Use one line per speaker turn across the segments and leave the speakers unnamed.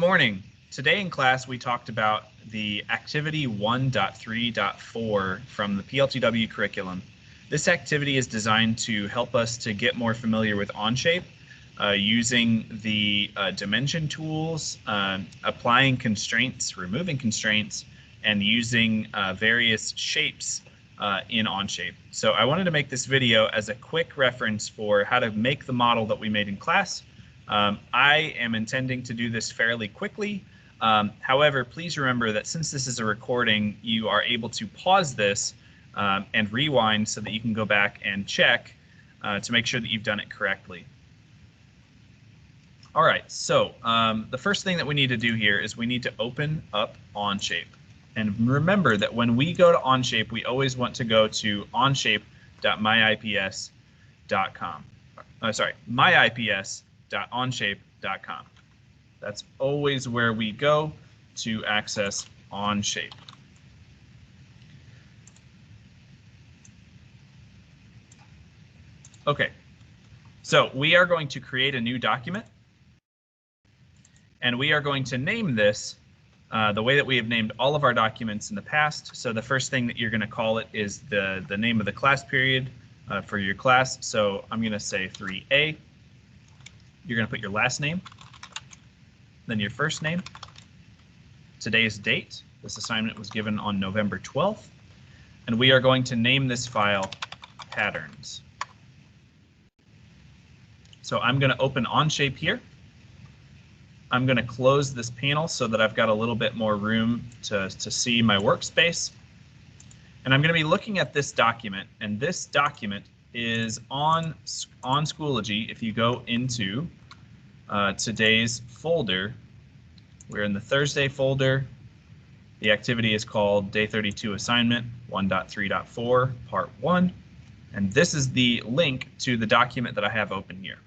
morning. Today in class we talked about the activity 1.3.4 from the PLTW curriculum. This activity is designed to help us to get more familiar with Onshape, using the dimension tools, applying constraints, removing constraints, and using various shapes in Onshape. So I wanted to make this video as a quick reference for how to make the model that we made in class. I am intending to do this fairly quickly. However, please remember that since this is a recording, you are able to pause this and rewind so that you can go back and check to make sure that you've done it correctly. All right, so the first thing that we need to do here is we need to open up Onshape. And remember that when we go to Onshape, we always want to go to onshape.myips.com. myips.onshape.com. That's always where we go to access Onshape. Okay, so we are going to create a new document, and we are going to name this the way that we have named all of our documents in the past. So the first thing that you're going to call it is the name of the class period for your class. So I'm going to say 3A. You're going to put your last name, then your first name, today's date. This assignment was given on November 12th, and we are going to name this file patterns. So I'm going to open Onshape here. I'm going to close this panel so that I've got a little bit more room to see my workspace. And I'm going to be looking at this document, and this document is on Schoology. If you go into today's folder, we're in the Thursday folder. The activity is called Day 32 Assignment 1.3.4 Part 1. And this is the link to the document that I have open here.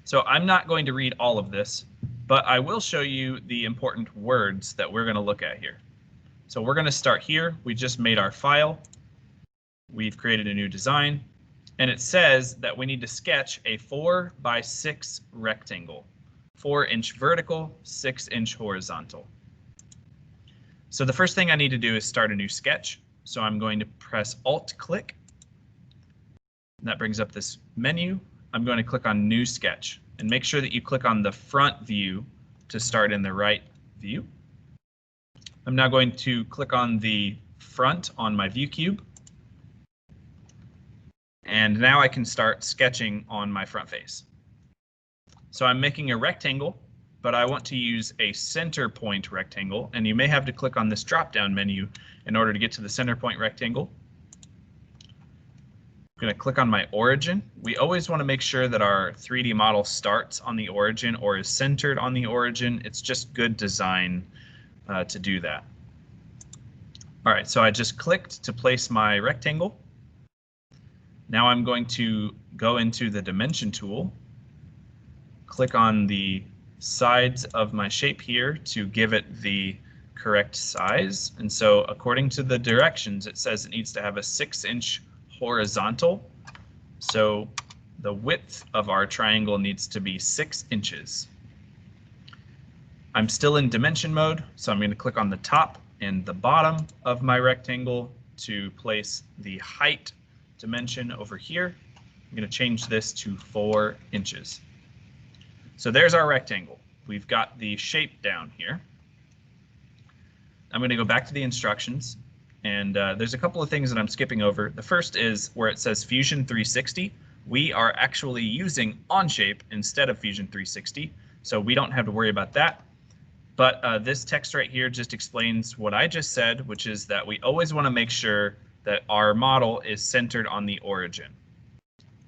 So I'm not going to read all of this, but I will show you the important words that we're going to look at here. So we're going to start here. We just made our file. We've created a new design, and it says that we need to sketch a 4x6 rectangle, 4-inch vertical, 6-inch horizontal. So the first thing I need to do is start a new sketch. So I'm going to press Alt-click. That brings up this menu. I'm going to click on New Sketch, and make sure that you click on the front view to start in the right view. I'm now going to click on the front on my view cube, and now I can start sketching on my front face. So I'm making a rectangle, but I want to use a center point rectangle, and you may have to click on this drop-down menu in order to get to the center point rectangle. I'm going to click on my origin. We always want to make sure that our 3D model starts on the origin or is centered on the origin. It's just good design to do that. All right, so I just clicked to place my rectangle. Now I'm going to go into the dimension tool, click on the sides of my shape here to give it the correct size. And so according to the directions, it says it needs to have a 6-inch horizontal. So the width of our triangle needs to be 6 inches. I'm still in dimension mode, so I'm going to click on the top and the bottom of my rectangle to place the height dimension over here. I'm going to change this to 4 inches. So there's our rectangle. We've got the shape down here. I'm going to go back to the instructions, and there's a couple of things that I'm skipping over. The first is where it says Fusion 360. We are actually using Onshape instead of Fusion 360, so we don't have to worry about that. But this text right here just explains what I just said, which is that we always want to make sure that our model is centered on the origin.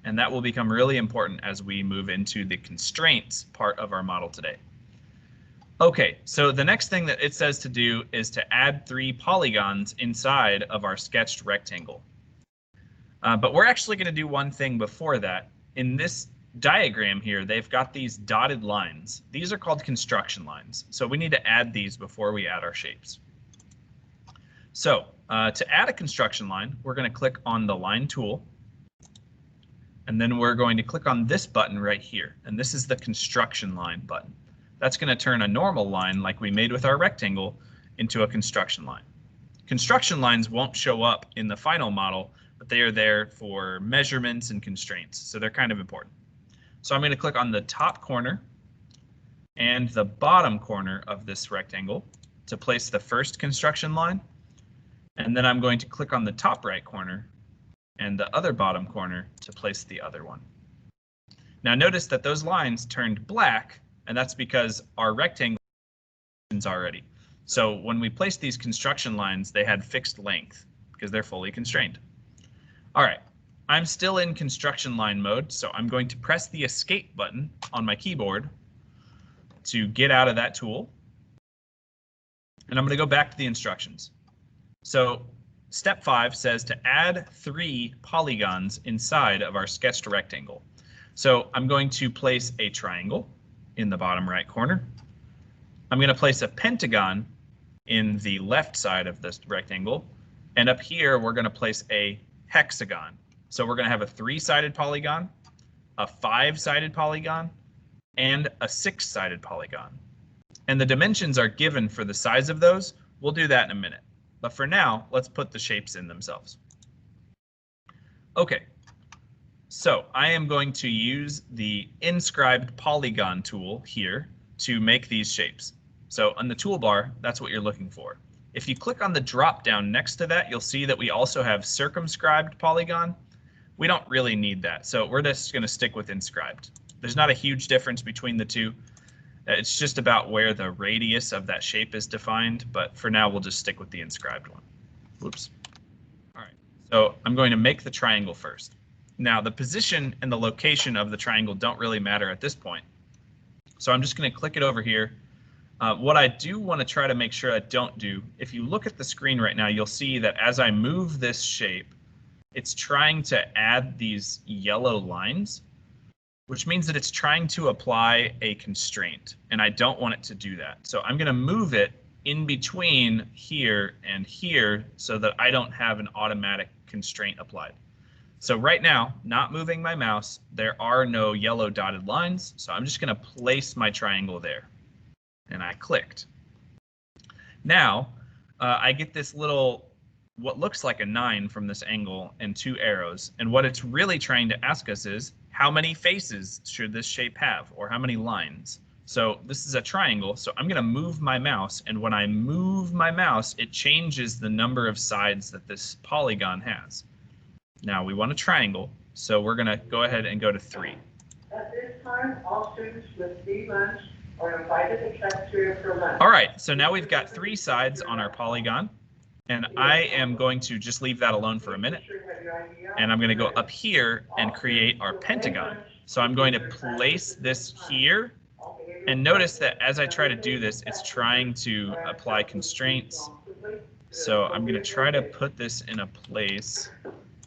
And that will become really important as we move into the constraints part of our model today. Okay, so the next thing that it says to do is to add 3 polygons inside of our sketched rectangle. But we're actually going to do one thing before that. In this diagram here, they've got these dotted lines. These are called construction lines. So we need to add these before we add our shapes. So to add a construction line, we're going to click on the line tool. And then we're going to click on this button right here. And this is the construction line button. that's going to turn a normal line like we made with our rectangle into a construction line. Construction lines won't show up in the final model, but they are there for measurements and constraints, so they're kind of important. So I'm going to click on the top corner and the bottom corner of this rectangle to place the first construction line, and then I'm going to click on the top right corner and the other bottom corner to place the other one. Now notice that those lines turned black, and that's because our rectangle is already. So when we placed these construction lines, they had fixed length because they're fully constrained. All right, I'm still in construction line mode, so I'm going to press the escape button on my keyboard to get out of that tool. And I'm going to go back to the instructions. So step 5 says to add 3 polygons inside of our sketched rectangle. So I'm going to place a triangle in the bottom right corner. I'm going to place a pentagon in the left side of this rectangle. And up here, we're going to place a hexagon. So we're going to have a 3-sided polygon, a 5-sided polygon, and a 6-sided polygon. And the dimensions are given for the size of those. We'll do that in a minute. But for now, let's put the shapes in themselves. Okay, so I am going to use the inscribed polygon tool here to make these shapes. So on the toolbar, that's what you're looking for. If you click on the drop down next to that, you'll see that we also have circumscribed polygon. We don't really need that, so we're just going to stick with inscribed. There's not a huge difference between the two. It's just about where the radius of that shape is defined, but for now we'll just stick with the inscribed one. Whoops. All right, so I'm going to make the triangle first. Now the position and the location of the triangle don't really matter at this point. So I'm just going to click it over here. What I do want to try to make sure I don't do, if you look at the screen right now, you'll see that as I move this shape, it's trying to add these yellow lines, which means that it's trying to apply a constraint, and I don't want it to do that. So I'm going to move it in between here and here so that I don't have an automatic constraint applied. So right now, not moving my mouse, there are no yellow dotted lines, so I'm just going to place my triangle there. And I clicked. Now I get this little, what looks like a 9 from this angle and 2 arrows. And what it's really trying to ask us is, how many faces should this shape have, or how many lines? So this is a triangle, so I'm going to move my mouse, and when I move my mouse, it changes the number of sides that this polygon has. Now we want a triangle, so we're going to go ahead and go to 3.
At this time, all students with free lunch are invited to cafeteria for lunch.
All right, so now we've got 3 sides on our polygon, and I am going to just leave that alone for a minute. And I'm going to go up here and create our pentagon. So I'm going to place this here, and notice that as I try to do this, it's trying to apply constraints. So I'm going to try to put this in a place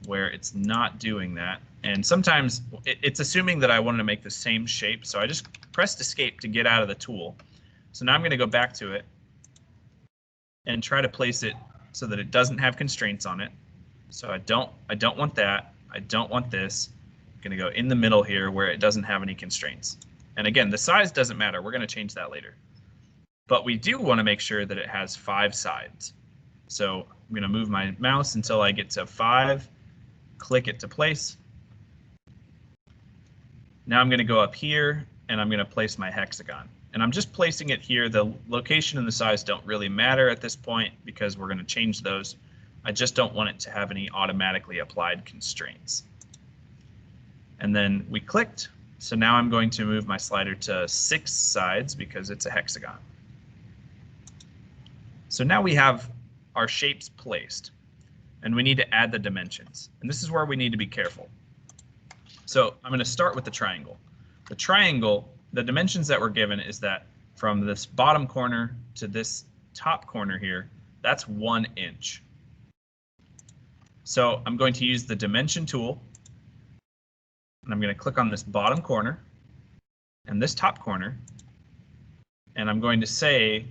where it's not doing that. And sometimes it's assuming that I wanted to make the same shape, so I just pressed escape to get out of the tool. So now I'm going to go back to it and try to place it so that it doesn't have constraints on it. So I don't want that. I don't want this. I'm going to go in the middle here where it doesn't have any constraints. And again, the size doesn't matter. We're going to change that later. But we do want to make sure that it has 5 sides. So I'm going to move my mouse until I get to 5, click it to place. Now I'm going to go up here and I'm going to place my hexagon. And I'm just placing it here. The location and the size don't really matter at this point because we're going to change those. I just don't want it to have any automatically applied constraints. And then we clicked. So now I'm going to move my slider to 6 sides because it's a hexagon. So now we have our shapes placed, and we need to add the dimensions. And this is where we need to be careful. So I'm going to start with the triangle. The triangle, the dimensions that we're given is that from this bottom corner to this top corner here, that's 1 inch. So I'm going to use the dimension tool, and I'm going to click on this bottom corner and this top corner, and I'm going to say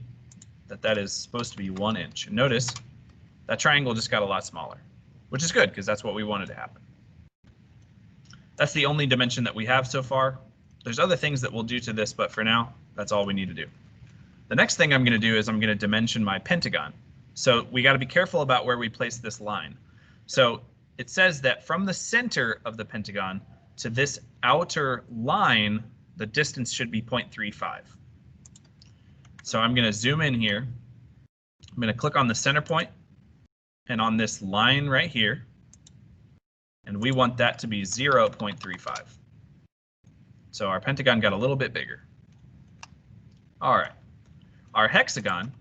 that that is supposed to be 1 inch. And notice that triangle just got a lot smaller, which is good because that's what we wanted to happen. That's the only dimension that we have so far. There's other things that we'll do to this, but for now, That's all we need to do. The next thing I'm going to do is I'm going to dimension my pentagon. So we got to be careful about where we place this line. So it says that from the center of the pentagon to this outer line, the distance should be 0.35. So I'm going to zoom in here. I'm going to click on the center point and on this line right here, and we want that to be 0.35. So our pentagon got a little bit bigger. All right, our hexagon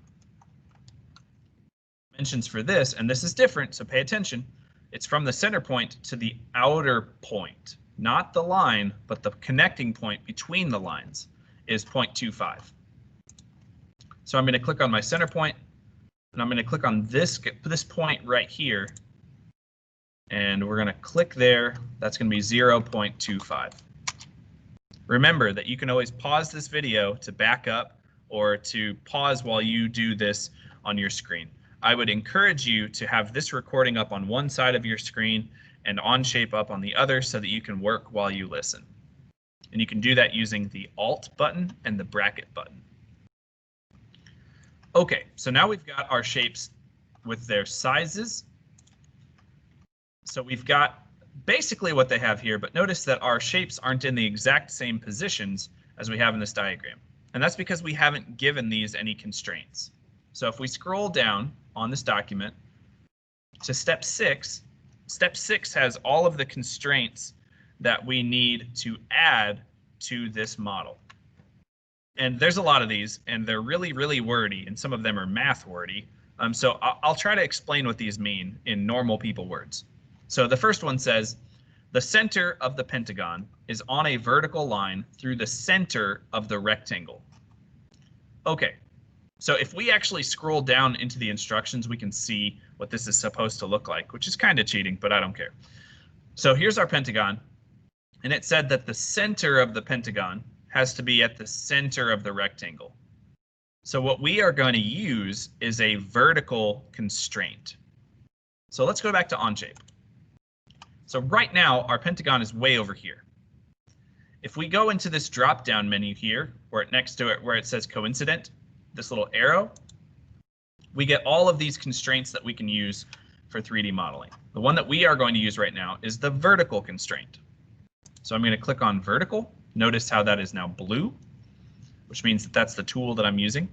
dimensions for this, and this is different, so pay attention. It's from the center point to the outer point, not the line, but the connecting point between the lines is 0.25. So I'm going to click on my center point, and I'm going to click on this point right here, and we're going to click there. That's going to be 0.25. Remember that you can always pause this video to back up or to pause while you do this on your screen. I would encourage you to have this recording up on one side of your screen and Onshape up on the other so that you can work while you listen. And you can do that using the Alt button and the bracket button. Okay, so now we've got our shapes with their sizes. So we've got basically what they have here, but notice that our shapes aren't in the exact same positions as we have in this diagram. And that's because we haven't given these any constraints. So if we scroll down on this document to step 6, step 6 has all of the constraints that we need to add to this model. And there's a lot of these, and they're really, really wordy, and some of them are math wordy. So I'll try to explain what these mean in normal people words. So the first one says, the center of the pentagon is on a vertical line through the center of the rectangle. Okay, so if we actually scroll down into the instructions, we can see what this is supposed to look like, which is kind of cheating, but I don't care. So here's our pentagon, and it said that the center of the pentagon has to be at the center of the rectangle. So what we are going to use is a vertical constraint. So let's go back to Onshape. So right now, our pentagon is way over here. If we go into this drop-down menu here, where next to it, where it says coincident, this little arrow, we get all of these constraints that we can use for 3D modeling. The one that we are going to use right now is the vertical constraint. So I'm going to click on vertical. Notice how that is now blue, which means that that's the tool that I'm using.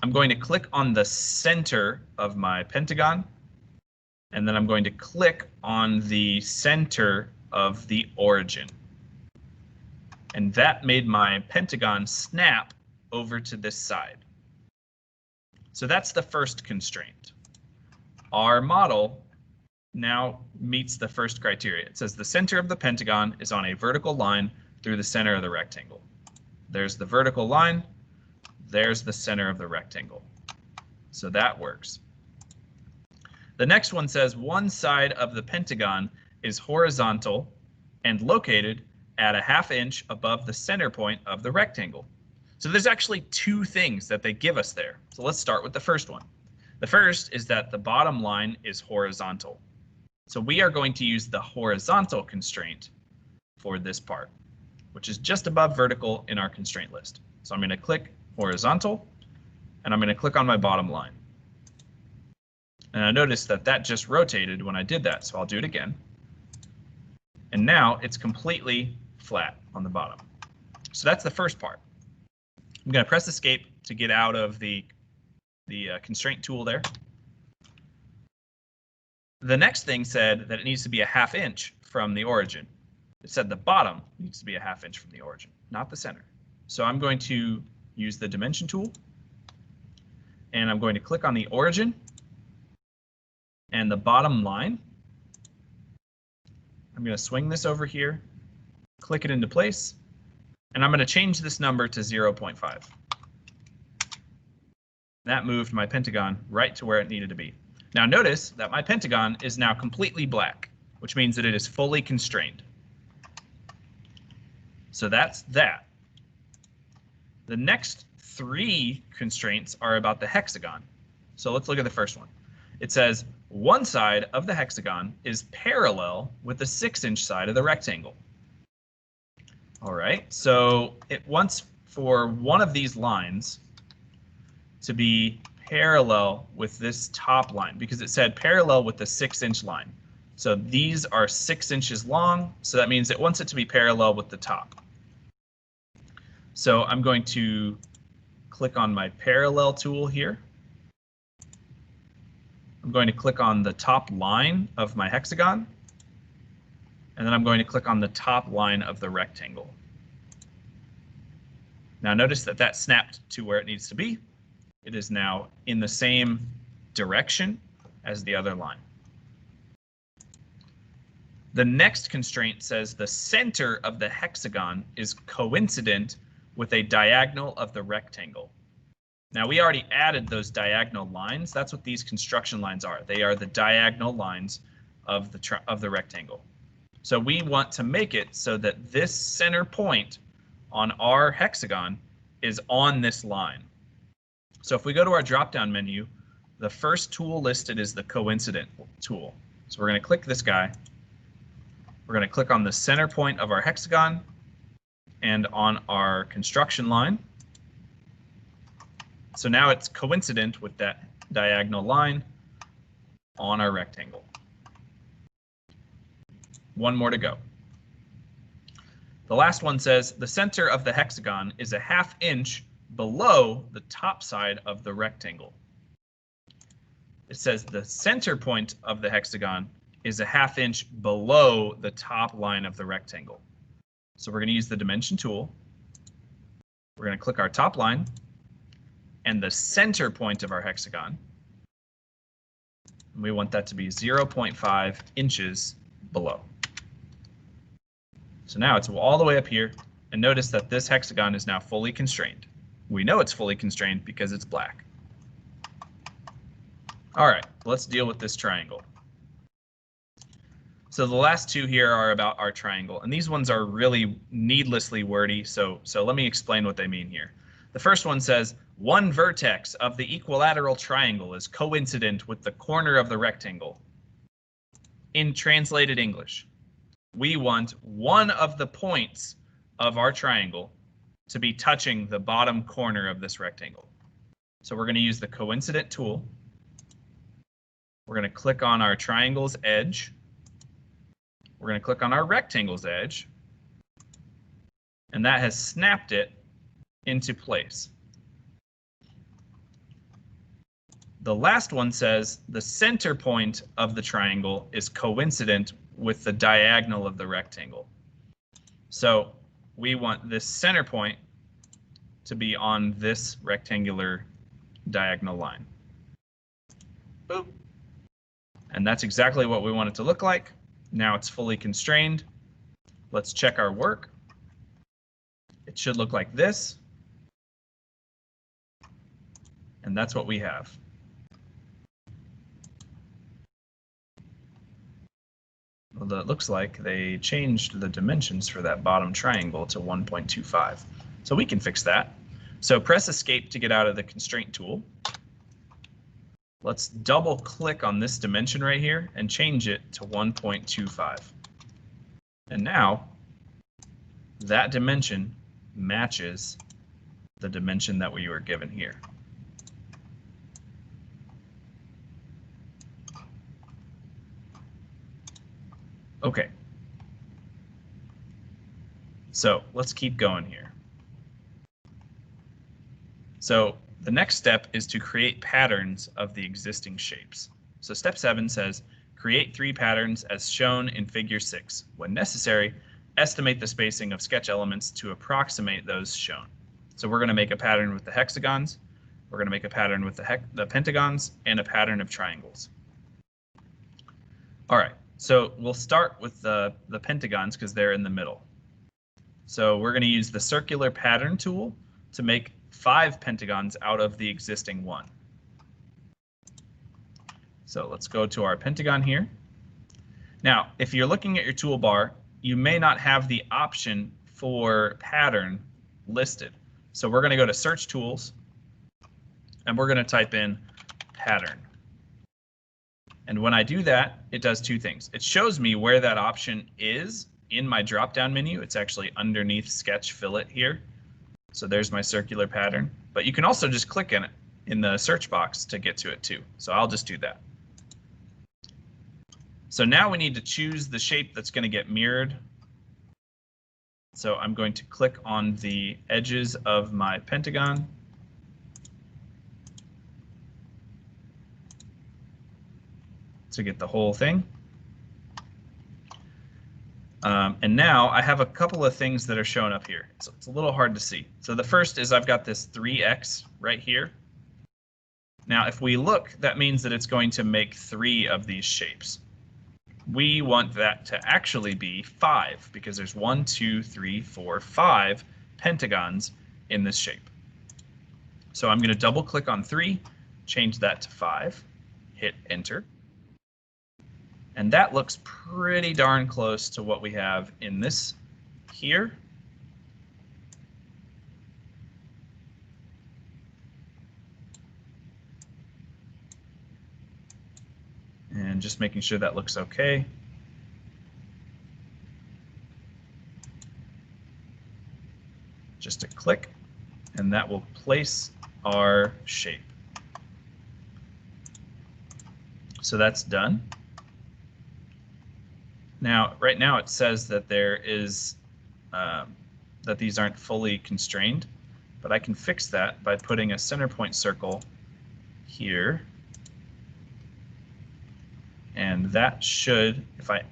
I'm going to click on the center of my pentagon, and then I'm going to click on the center of the origin. And that made my pentagon snap over to this side. So that's the first constraint. Our model now meets the first criteria. It says the center of the pentagon is on a vertical line through the center of the rectangle. There's the vertical line, there's the center of the rectangle. So that works. The next one says one side of the pentagon is horizontal and located at a ½ inch above the center point of the rectangle. So there's actually two things that they give us there. So let's start with the first one. The first is that the bottom line is horizontal. So we are going to use the horizontal constraint for this part, which is just above vertical in our constraint list. So I'm going to click horizontal, and I'm going to click on my bottom line. And I noticed that that just rotated when I did that, so I'll do it again. And now it's completely flat on the bottom. So that's the first part. I'm going to press escape to get out of the constraint tool there. The next thing said that it needs to be a ½ inch from the origin. It said the bottom needs to be a ½ inch from the origin, not the center. So I'm going to use the dimension tool, and I'm going to click on the origin and the bottom line. I'm going to swing this over here, click it into place, and I'm going to change this number to 0.5. That moved my pentagon right to where it needed to be. Now notice that my pentagon is now completely black, which means that it is fully constrained. So that's that. The next three constraints are about the hexagon. So let's look at the first one. It says one side of the hexagon is parallel with the 6-inch side of the rectangle. All right, so it wants for one of these lines to be parallel with this top line because it said parallel with the 6-inch line. So these are 6 inches long, so that means it wants it to be parallel with the top. So I'm going to click on my parallel tool here. I'm going to click on the top line of my hexagon, and then I'm going to click on the top line of the rectangle. Now notice that that snapped to where it needs to be. It is now in the same direction as the other line. The next constraint says the center of the hexagon is coincident with a diagonal of the rectangle. Now we already added those diagonal lines. That's what these construction lines are. They are the diagonal lines of the rectangle. So we want to make it so that this center point on our hexagon is on this line. So if we go to our drop-down menu, the first tool listed is the coincident tool. So we're going to click this guy. We're going to click on the center point of our hexagon and on our construction line. So now it's coincident with that diagonal line on our rectangle. One more to go. The last one says the center of the hexagon is a 1/2 inch below the top side of the rectangle. It says the center point of the hexagon is a 1/2 inch below the top line of the rectangle. So we're going to use the dimension tool. We're going to click our top line and the center point of our hexagon. And we want that to be 0.5 inches below. So now it's all the way up here, and notice that this hexagon is now fully constrained. We know it's fully constrained because it's black. All right, let's deal with this triangle. So the last two here are about our triangle, and these ones are really needlessly wordy, so let me explain what they mean here. The first one says, one vertex of the equilateral triangle is coincident with the corner of the rectangle. In translated English, we want one of the points of our triangle to be touching the bottom corner of this rectangle. So we're going to use the coincident tool. We're going to click on our triangle's edge. We're going to click on our rectangle's edge. And that has snapped it into place. The last one says the center point of the triangle is coincident with the diagonal of the rectangle. So we want this center point to be on this rectangular diagonal line. Boop. And that's exactly what we want it to look like. Now it's fully constrained. Let's check our work. It should look like this. And that's what we have. Well, it looks like they changed the dimensions for that bottom triangle to 1.25. So we can fix that. So press Escape to get out of the constraint tool. Let's double click on this dimension right here and change it to 1.25. And now that dimension matches the dimension that we were given here. Okay. So let's keep going here. So the next step is to create patterns of the existing shapes. So step 7 says, create 3 patterns as shown in figure 6. When necessary, estimate the spacing of sketch elements to approximate those shown. So we're going to make a pattern with the hexagons, we're going to make a pattern with the pentagons, and a pattern of triangles. All right, so we'll start with the pentagons because they're in the middle. So we're going to use the circular pattern tool to make 5 pentagons out of the existing 1. So let's go to our pentagon here. Now, if you're looking at your toolbar, you may not have the option for pattern listed. So we're going to go to Search Tools, and we're going to type in pattern. And when I do that, it does 2 things. It shows me where that option is in my drop-down menu. It's actually underneath Sketch Fillet here. So there's my circular pattern, but you can also just click in it in the search box to get to it too. So I'll just do that. So now we need to choose the shape that's going to get mirrored. So I'm going to click on the edges of my pentagon. To get the whole thing. And now I have a couple of things that are showing up here. So it's a little hard to see. So the first is I've got this 3x right here. Now, if we look, that means that it's going to make 3 of these shapes. We want that to actually be 5 because there's 1, 2, 3, 4, 5 pentagons in this shape. So I'm going to double click on 3, change that to 5, hit enter. And that looks pretty darn close to what we have in this here. And just making sure that looks okay. Just a click, and that will place our shape. So that's done. Now, right now it says that there is that these aren't fully constrained, but I can fix that by putting a center point circle here, and that should, if I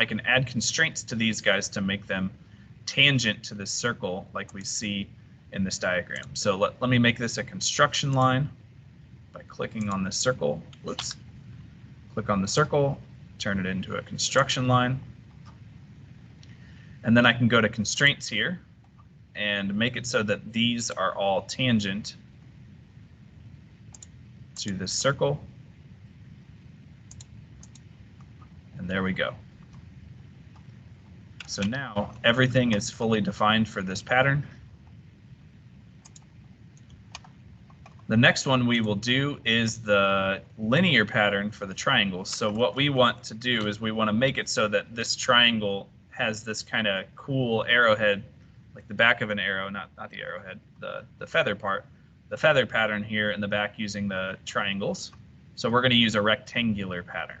can add constraints to these guys to make them tangent to this circle like we see in this diagram. So let me make this a construction line by clicking on this circle. Whoops. Click on the circle, turn it into a construction line. And then I can go to constraints here and make it so that these are all tangent to this circle. And there we go. So now everything is fully defined for this pattern. The next one we will do is the linear pattern for the triangles. So what we want to do is we want to make it so that this triangle has this kind of cool arrowhead, like the back of an arrow, not the arrowhead, the feather part, the feather pattern here in the back using the triangles. So we're going to use a rectangular pattern.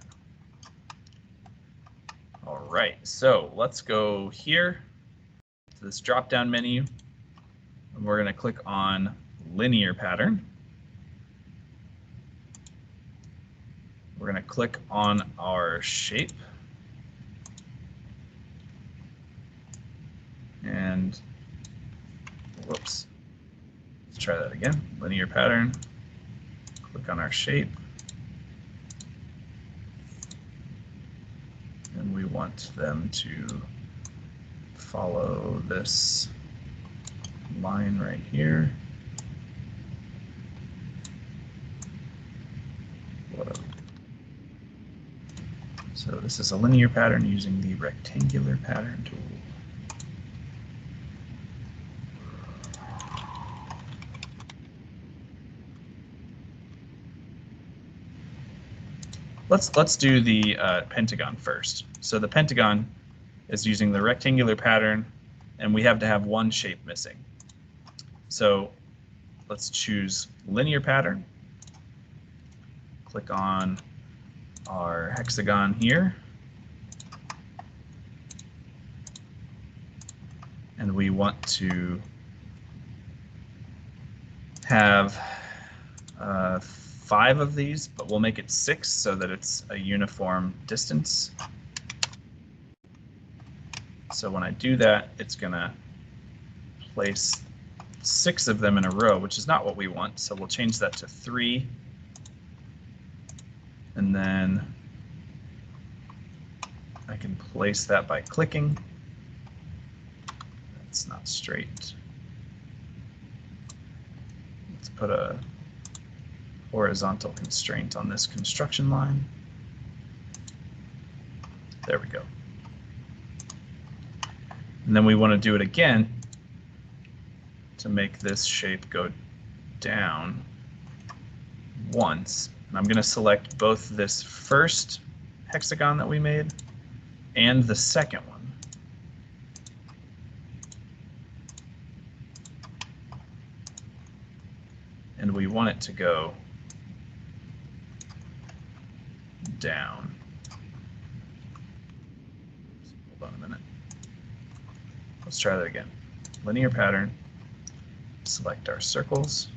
All right, so let's go here to this drop-down menu, and we're going to click on linear pattern. We're going to click on our shape. And, whoops, let's try that again. Linear pattern, click on our shape. And we want them to follow this line right here. So this is a linear pattern using the rectangular pattern tool. Let's do the pentagon first. So the pentagon is using the rectangular pattern, and we have to have one shape missing. So let's choose linear pattern. Click on our hexagon here. And we want to have 5 of these, but we'll make it 6 so that it's a uniform distance. So when I do that, it's going to place 6 of them in a row, which is not what we want. So we'll change that to 3. And then I can place that by clicking. That's not straight. Let's put a horizontal constraint on this construction line. There we go. And then we want to do it again to make this shape go down once. And I'm going to select both this first hexagon that we made and the second one. and we want it to go down. Hold on a minute. Let's try that again. Linear pattern, select our circles.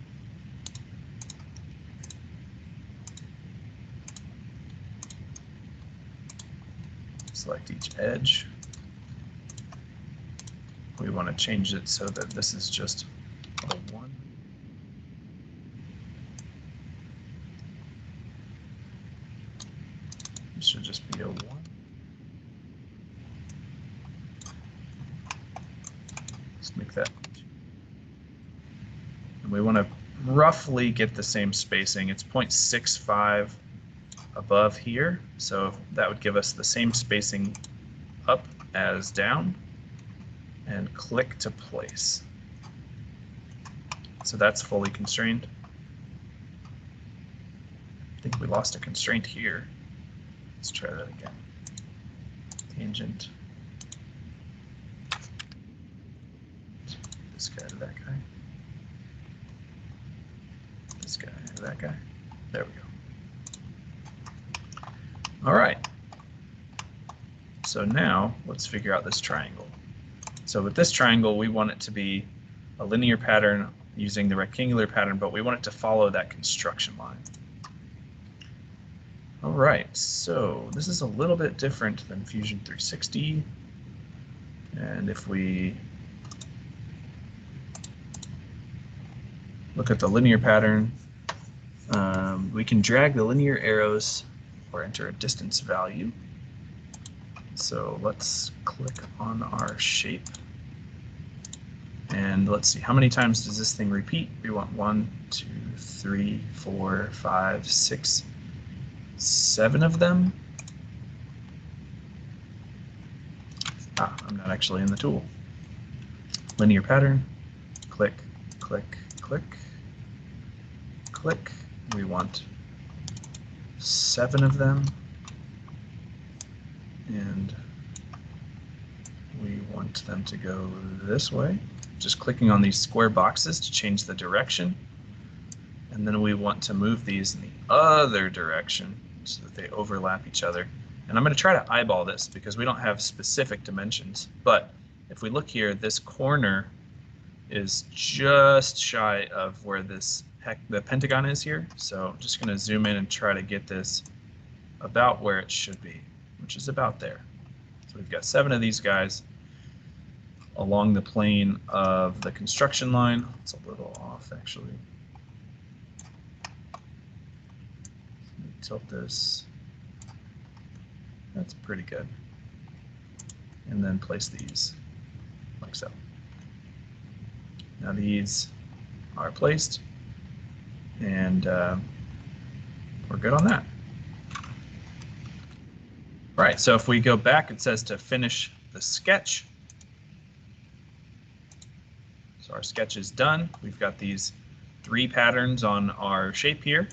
Select each edge. We want to change it so that this is just a 1. This should just be a 1. Let's make that. And we want to roughly get the same spacing. It's 0.65 above here, so that would give us the same spacing up as down, and click to place. So that's fully constrained. I think we lost a constraint here. Let's try that again. Tangent. This guy to that guy. This guy to that guy. There we go. All right. So now let's figure out this triangle. So with this triangle, we want it to be a linear pattern using the rectangular pattern, but we want it to follow that construction line. All right, so this is a little bit different than Fusion 360. And if we look at the linear pattern, we can drag the linear arrows or enter a distance value. So let's click on our shape. And let's see, how many times does this thing repeat? We want 1, 2, 3, 4, 5, 6, 7 of them. I'm not actually in the tool. Linear pattern, click, click, click, click. We want 7 of them. And we want them to go this way. Just clicking on these square boxes to change the direction. And then we want to move these in the other direction so that they overlap each other. And I'm going to try to eyeball this because we don't have specific dimensions. But if we look here, this corner is just shy of where the pentagon is here. So I'm just going to zoom in and try to get this about where it should be, which is about there. So we've got 7 of these guys along the plane of the construction line. It's a little off, actually. Let me tilt this. That's pretty good. And then place these like so. Now these are placed, and we're good on that. All right, so if we go back, it says to finish the sketch. So our sketch is done. We've got these 3 patterns on our shape here.